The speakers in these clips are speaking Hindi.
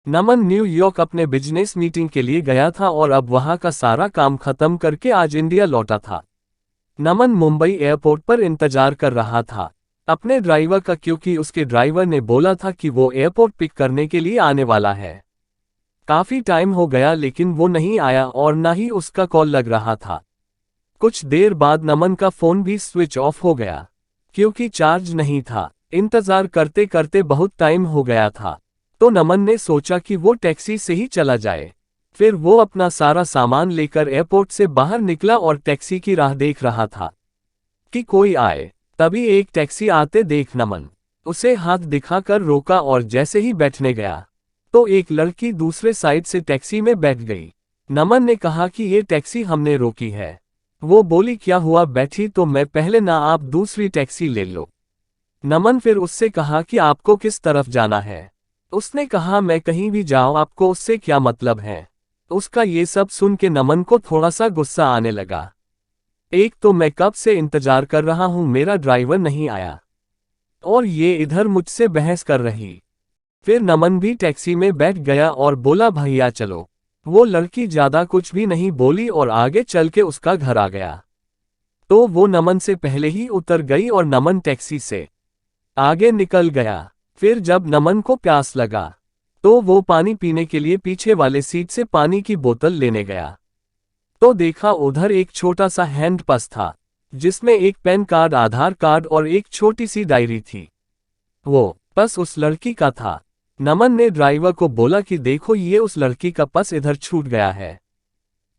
नमन न्यूयॉर्क अपने बिजनेस मीटिंग के लिए गया था और अब वहां का सारा काम खत्म करके आज इंडिया लौटा था। नमन मुंबई एयरपोर्ट पर इंतजार कर रहा था अपने ड्राइवर का, क्योंकि उसके ड्राइवर ने बोला था कि वो एयरपोर्ट पिक करने के लिए आने वाला है। काफी टाइम हो गया लेकिन वो नहीं आया और ना ही उसका कॉल लग रहा था। कुछ देर बाद नमन का फोन भी स्विच ऑफ हो गया क्योंकि चार्ज नहीं था। इंतजार करते करते बहुत टाइम हो गया था, तो नमन ने सोचा कि वो टैक्सी से ही चला जाए। फिर वो अपना सारा सामान लेकर एयरपोर्ट से बाहर निकला और टैक्सी की राह देख रहा था कि कोई आए। तभी एक टैक्सी आते देख नमन उसे हाथ दिखाकर रोका और जैसे ही बैठने गया तो एक लड़की दूसरे साइड से टैक्सी में बैठ गई। नमन ने कहा कि ये टैक्सी हमने रोकी है। वो बोली, क्या हुआ, बैठी तो मैं पहले ना, आप दूसरी टैक्सी ले लो। नमन फिर उससे कहा कि आपको किस तरफ जाना है। उसने कहा, मैं कहीं भी जाऊं, आपको उससे क्या मतलब है। उसका ये सब सुन के नमन को थोड़ा सा गुस्सा आने लगा। एक तो मैं कब से इंतजार कर रहा हूं, मेरा ड्राइवर नहीं आया और ये इधर मुझसे बहस कर रही। फिर नमन भी टैक्सी में बैठ गया और बोला, भैया चलो। वो लड़की ज्यादा कुछ भी नहीं बोली और आगे चल के उसका घर आ गया। तो वो नमन से पहले ही उतर गई और नमन टैक्सी से आगे निकल गया। फिर जब नमन को प्यास लगा तो वो पानी पीने के लिए पीछे वाले सीट से पानी की बोतल लेने गया तो देखा उधर एक छोटा सा हैंड पर्स था जिसमें एक पैन कार्ड, आधार कार्ड और एक छोटी सी डायरी थी। वो पर्स उस लड़की का था। नमन ने ड्राइवर को बोला कि देखो, ये उस लड़की का पर्स इधर छूट गया है,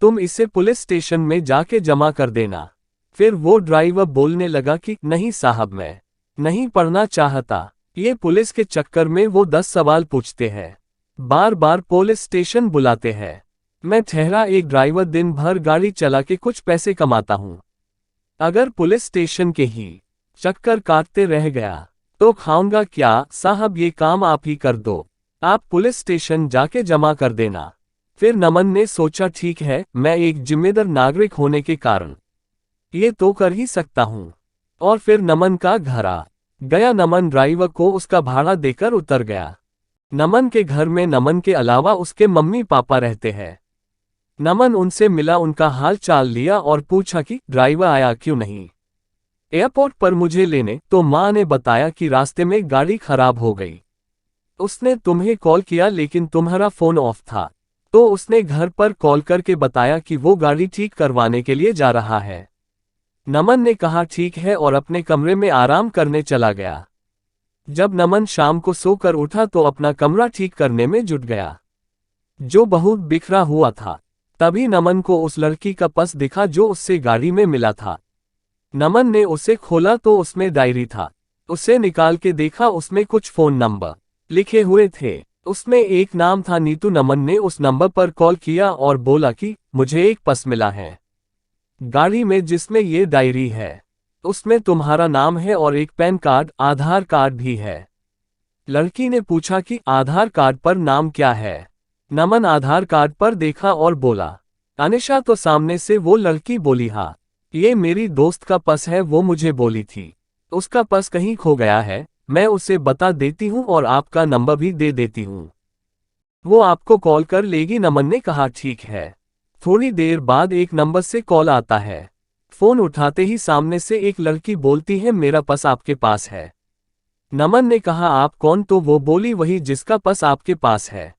तुम इसे पुलिस स्टेशन में जाके जमा कर देना। फिर वो ड्राइवर बोलने लगा कि नहीं साहब, मैं नहीं पढ़ना चाहता। ये पुलिस के चक्कर में वो 10 सवाल पूछते हैं, बार बार पुलिस स्टेशन बुलाते हैं। मैं ठहरा एक ड्राइवर, दिन भर गाड़ी चला के कुछ पैसे कमाता हूँ। अगर पुलिस स्टेशन के ही चक्कर काटते रह गया तो खाऊंगा क्या। साहब, ये काम आप ही कर दो, आप पुलिस स्टेशन जाके जमा कर देना। फिर नमन ने सोचा, ठीक है, मैं एक जिम्मेदार नागरिक होने के कारण ये तो कर ही सकता हूँ। और फिर नमन का घर आ गया। नमन ड्राइवर को उसका भाड़ा देकर उतर गया। नमन के घर में नमन के अलावा उसके मम्मी पापा रहते हैं। नमन उनसे मिला, उनका हाल चाल लिया और पूछा कि ड्राइवर आया क्यों नहीं एयरपोर्ट पर मुझे लेने। तो माँ ने बताया कि रास्ते में गाड़ी खराब हो गई। उसने तुम्हें कॉल किया लेकिन तुम्हारा फोन ऑफ था, तो उसने घर पर कॉल करके बताया कि वो गाड़ी ठीक करवाने के लिए जा रहा है। नमन ने कहा ठीक है और अपने कमरे में आराम करने चला गया। जब नमन शाम को सोकर उठा तो अपना कमरा ठीक करने में जुट गया, जो बहुत बिखरा हुआ था। तभी नमन को उस लड़की का पर्स दिखा जो उससे गाड़ी में मिला था। नमन ने उसे खोला तो उसमें डायरी था। उसे निकाल के देखा, उसमें कुछ फोन नंबर लिखे हुए थे। उसमें एक नाम था नीतू। नमन ने उस नंबर पर कॉल किया और बोला कि मुझे एक पर्स मिला है गाड़ी में जिसमें ये डायरी है। उसमें तुम्हारा नाम है और एक पैन कार्ड, आधार कार्ड भी है। लड़की ने पूछा कि आधार कार्ड पर नाम क्या है। नमन आधार कार्ड पर देखा और बोला, अनिशा। तो सामने से वो लड़की बोली, हाँ, ये मेरी दोस्त का पर्स है, वो मुझे बोली थी उसका पर्स कहीं खो गया है, मैं उसे बता देती हूँ और आपका नंबर भी दे देती हूँ, वो आपको कॉल कर लेगी। नमन ने कहा ठीक है। थोड़ी देर बाद एक नंबर से कॉल आता है। फोन उठाते ही सामने से एक लड़की बोलती है, मेरा पर्स आपके पास है। नमन ने कहा, आप कौन। तो वो बोली, वही जिसका पर्स आपके पास है,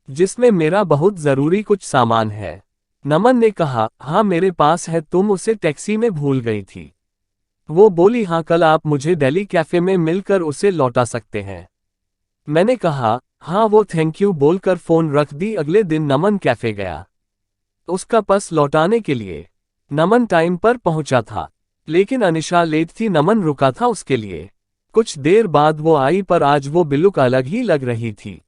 जिसमें मेरा बहुत जरूरी कुछ सामान है। नमन ने कहा, हाँ मेरे पास है, तुम उसे टैक्सी में भूल गई थी। वो बोली, हाँ, कल आप मुझे दिल्ली कैफे में मिलकर उसे लौटा सकते हैं। मैंने कहा, हाँ। वो थैंक यू बोलकर फोन रख दी। अगले दिन नमन कैफे गया उसका पर्स लौटाने के लिए। नमन टाइम पर पहुंचा था लेकिन अनिशा लेट थी। नमन रुका था उसके लिए। कुछ देर बाद वो आई, पर आज वो बिल्कुल अलग ही लग रही थी।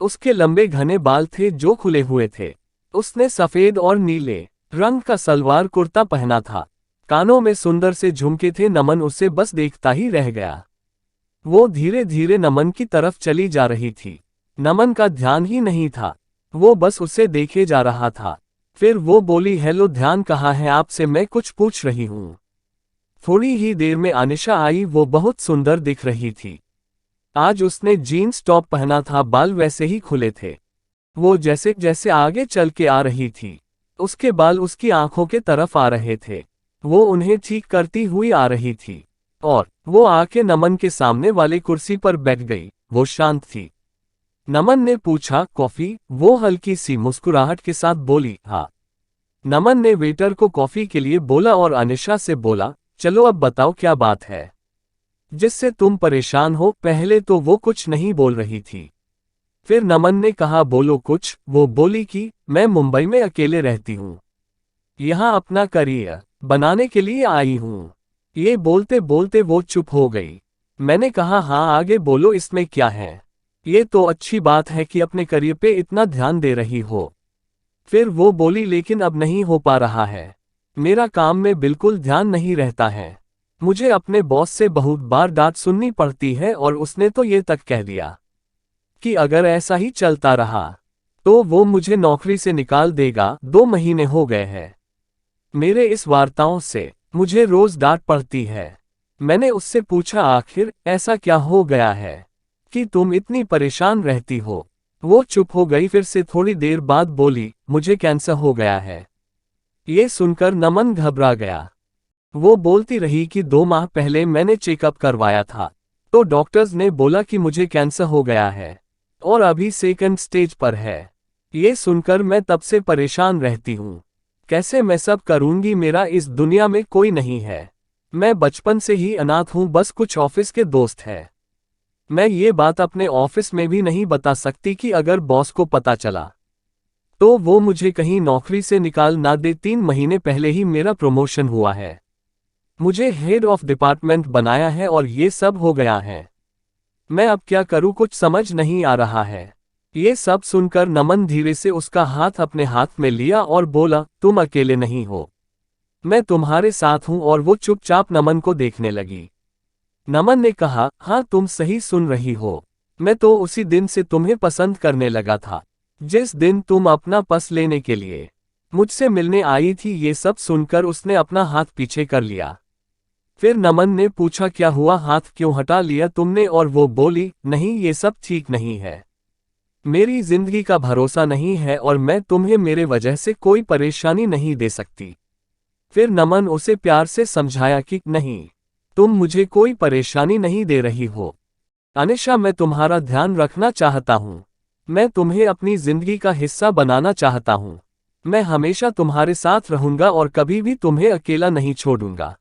उसके लंबे घने बाल थे जो खुले हुए थे। उसने सफेद और नीले रंग का सलवार कुर्ता पहना था। कानों में सुंदर से झुमके थे। नमन उसे बस देखता ही रह गया। वो धीरे धीरे नमन की तरफ चली जा रही थी। नमन का ध्यान ही नहीं था, वो बस उसे देखे जा रहा था। फिर वो बोली, हेलो, ध्यान कहाँ है, आपसे मैं कुछ पूछ रही हूँ। थोड़ी ही देर में अनिशा आई। वो बहुत सुंदर दिख रही थी। आज उसने जीन्स टॉप पहना था, बाल वैसे ही खुले थे। वो जैसे जैसे आगे चल के आ रही थी, उसके बाल उसकी आंखों के तरफ आ रहे थे। वो उन्हें ठीक करती हुई आ रही थी और वो आके नमन के सामने वाली कुर्सी पर बैठ गई। वो शांत थी। नमन ने पूछा, कॉफी? वो हल्की सी मुस्कुराहट के साथ बोली, हाँ। नमन ने वेटर को कॉफी के लिए बोला और अनिशा से बोला, चलो अब बताओ क्या बात है जिससे तुम परेशान हो। पहले तो वो कुछ नहीं बोल रही थी। फिर नमन ने कहा, बोलो कुछ। वो बोली कि मैं मुंबई में अकेले रहती हूँ, यहाँ अपना करियर बनाने के लिए आई हूँ। ये बोलते बोलते वो चुप हो गई। मैंने कहा, हाँ आगे बोलो, इसमें क्या है? ये तो अच्छी बात है कि अपने करियर पे इतना ध्यान दे रही हो। फिर वो बोली, लेकिन अब नहीं हो पा रहा है। मेरा काम में बिल्कुल ध्यान नहीं रहता है। मुझे अपने बॉस से बहुत बार डांट सुननी पड़ती है और उसने तो ये तक कह दिया कि अगर ऐसा ही चलता रहा तो वो मुझे नौकरी से निकाल देगा। 2 महीने हो गए हैं मेरे इस वार्ताओं से, मुझे रोज डांट पड़ती है। मैंने उससे पूछा, आखिर ऐसा क्या हो गया है कि तुम इतनी परेशान रहती हो? वो चुप हो गई। फिर से थोड़ी देर बाद बोली, मुझे कैंसर हो गया है। ये सुनकर नमन घबरा गया। वो बोलती रही कि 2 माह पहले मैंने चेकअप करवाया था तो डॉक्टर्स ने बोला कि मुझे कैंसर हो गया है और अभी 2nd स्टेज पर है। ये सुनकर मैं तब से परेशान रहती हूँ। कैसे मैं सब करूँगी? मेरा इस दुनिया में कोई नहीं है। मैं बचपन से ही अनाथ हूँ, बस कुछ ऑफिस के दोस्त हैं। मैं ये बात अपने ऑफिस में भी नहीं बता सकती कि अगर बॉस को पता चला तो वो मुझे कहीं नौकरी से निकाल ना दे। 3 महीने पहले ही मेरा प्रमोशन हुआ है, मुझे हेड ऑफ डिपार्टमेंट बनाया है और ये सब हो गया है। मैं अब क्या करूं, कुछ समझ नहीं आ रहा है। ये सब सुनकर नमन धीरे से उसका हाथ अपने हाथ में लिया और बोला, तुम अकेले नहीं हो, मैं तुम्हारे साथ हूं। और वो चुपचाप नमन को देखने लगी। नमन ने कहा, हाँ तुम सही सुन रही हो। मैं तो उसी दिन से तुम्हें पसंद करने लगा था, जिस दिन तुम अपना पस लेने के लिए मुझसे मिलने आई थी। ये सब सुनकर उसने अपना हाथ पीछे कर लिया। फिर नमन ने पूछा, क्या हुआ, हाथ क्यों हटा लिया तुमने? और वो बोली, नहीं ये सब ठीक नहीं है। मेरी जिंदगी का भरोसा नहीं है और मैं तुम्हें मेरे वजह से कोई परेशानी नहीं दे सकती। फिर नमन उसे प्यार से समझाया कि नहीं, तुम मुझे कोई परेशानी नहीं दे रही हो। अनिशा, मैं तुम्हारा ध्यान रखना चाहता हूँ। मैं तुम्हें अपनी जिंदगी का हिस्सा बनाना चाहता हूँ। मैं हमेशा तुम्हारे साथ रहूंगा और कभी भी तुम्हें अकेला नहीं छोड़ूंगा।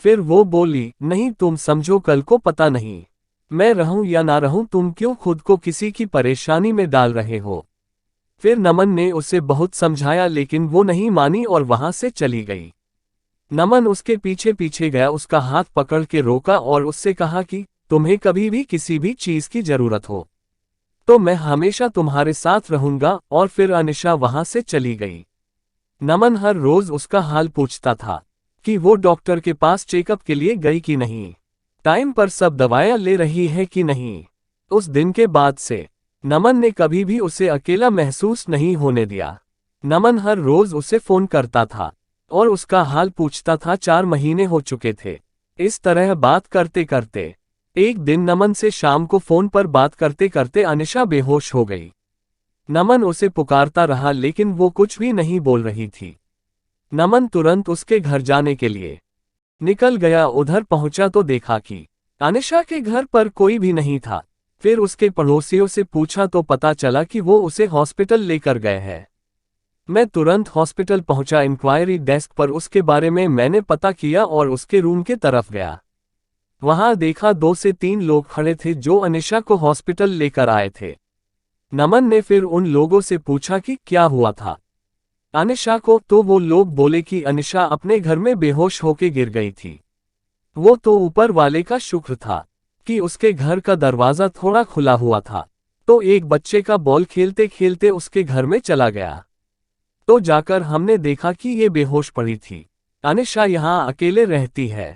फिर वो बोली, नहीं तुम समझो, कल को पता नहीं मैं रहूं या ना रहूं, तुम क्यों खुद को किसी की परेशानी में डाल रहे हो? फिर नमन ने उसे बहुत समझाया लेकिन वो नहीं मानी और वहां से चली गई। नमन उसके पीछे पीछे गया, उसका हाथ पकड़ के रोका और उससे कहा कि तुम्हें कभी भी किसी भी चीज की जरूरत हो तो मैं हमेशा तुम्हारे साथ रहूंगा। और फिर अनिशा वहां से चली गई। नमन हर रोज उसका हाल पूछता था कि वो डॉक्टर के पास चेकअप के लिए गई कि नहीं, टाइम पर सब दवाएं ले रही है कि नहीं। उस दिन के बाद से नमन ने कभी भी उसे अकेला महसूस नहीं होने दिया। नमन हर रोज उसे फोन करता था और उसका हाल पूछता था। 4 महीने हो चुके थे इस तरह बात करते करते। एक दिन नमन से शाम को फोन पर बात करते करते अनिशा बेहोश हो गई। नमन उसे पुकारता रहा लेकिन वो कुछ भी नहीं बोल रही थी। नमन तुरंत उसके घर जाने के लिए निकल गया। उधर पहुंचा तो देखा कि अनिशा के घर पर कोई भी नहीं था। फिर उसके पड़ोसियों से पूछा तो पता चला कि वो उसे हॉस्पिटल लेकर गए हैं। मैं तुरंत हॉस्पिटल पहुंचा। इंक्वायरी डेस्क पर उसके बारे में मैंने पता किया और उसके रूम के तरफ गया। वहां देखा 2 से 3 लोग खड़े थे जो अनिशा को हॉस्पिटल लेकर आए थे। नमन ने फिर उन लोगों से पूछा कि क्या हुआ था अनिशा को, तो वो लोग बोले कि अनिशा अपने घर में बेहोश होके गिर गई थी। वो तो ऊपर वाले का शुक्र था कि उसके घर का दरवाजा थोड़ा खुला हुआ था तो एक बच्चे का बॉल खेलते खेलते उसके घर में चला गया। तो जाकर हमने देखा कि ये बेहोश पड़ी थी। अनिशा यहाँ अकेले रहती है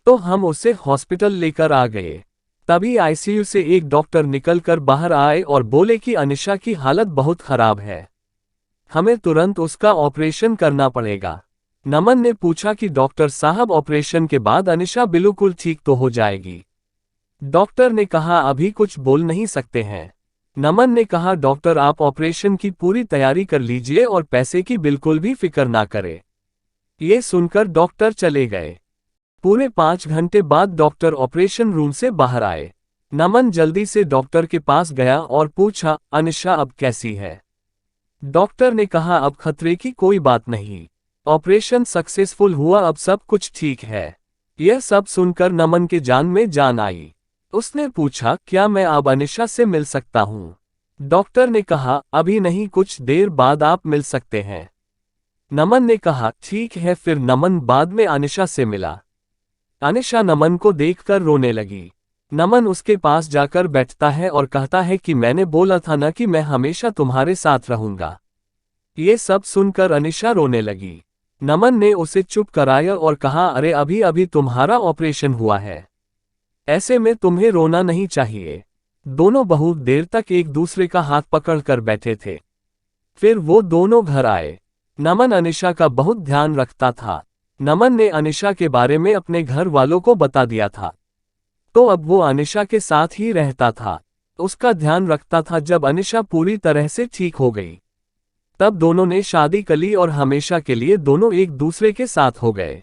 तो हम उसे हॉस्पिटल लेकर आ गए। तभी आईसीयू से एक डॉक्टर निकलकर बाहर आए और बोले कि अनिशा की हालत बहुत खराब है, हमें तुरंत उसका ऑपरेशन करना पड़ेगा। नमन ने पूछा कि डॉक्टर साहब, ऑपरेशन के बाद अनिशा बिल्कुल ठीक तो हो जाएगी? डॉक्टर ने कहा अभी कुछ बोल नहीं सकते हैं। नमन ने कहा डॉक्टर आप ऑपरेशन की पूरी तैयारी कर लीजिए और पैसे की बिल्कुल भी फिक्र ना करें। ये सुनकर डॉक्टर चले गए। पूरे 5 घंटे बाद डॉक्टर ऑपरेशन रूम से बाहर आए। नमन जल्दी से डॉक्टर के पास गया और पूछा अनिशा अब कैसी है। डॉक्टर ने कहा अब खतरे की कोई बात नहीं, ऑपरेशन सक्सेसफुल हुआ, अब सब कुछ ठीक है। यह सब सुनकर नमन के जान में जान आई। उसने पूछा क्या मैं अब अनिशा से मिल सकता हूँ। डॉक्टर ने कहा अभी नहीं, कुछ देर बाद आप मिल सकते हैं। नमन ने कहा ठीक है। फिर नमन बाद में अनिशा से मिला। अनिशा नमन को देखकर रोने लगी। नमन उसके पास जाकर बैठता है और कहता है कि मैंने बोला था ना कि मैं हमेशा तुम्हारे साथ रहूंगा। ये सब सुनकर अनिशा रोने लगी। नमन ने उसे चुप कराया और कहा अरे अभी अभी तुम्हारा ऑपरेशन हुआ है, ऐसे में तुम्हें रोना नहीं चाहिए। दोनों बहुत देर तक एक दूसरे का हाथ पकड़कर बैठे थे। फिर वो दोनों घर आए। नमन अनिशा का बहुत ध्यान रखता था। नमन ने अनिशा के बारे में अपने घर वालों को बता दिया था, तो अब वो अनिशा के साथ ही रहता था, उसका ध्यान रखता था। जब अनिशा पूरी तरह से ठीक हो गई, तब दोनों ने शादी कर ली और हमेशा के लिए दोनों एक दूसरे के साथ हो गए।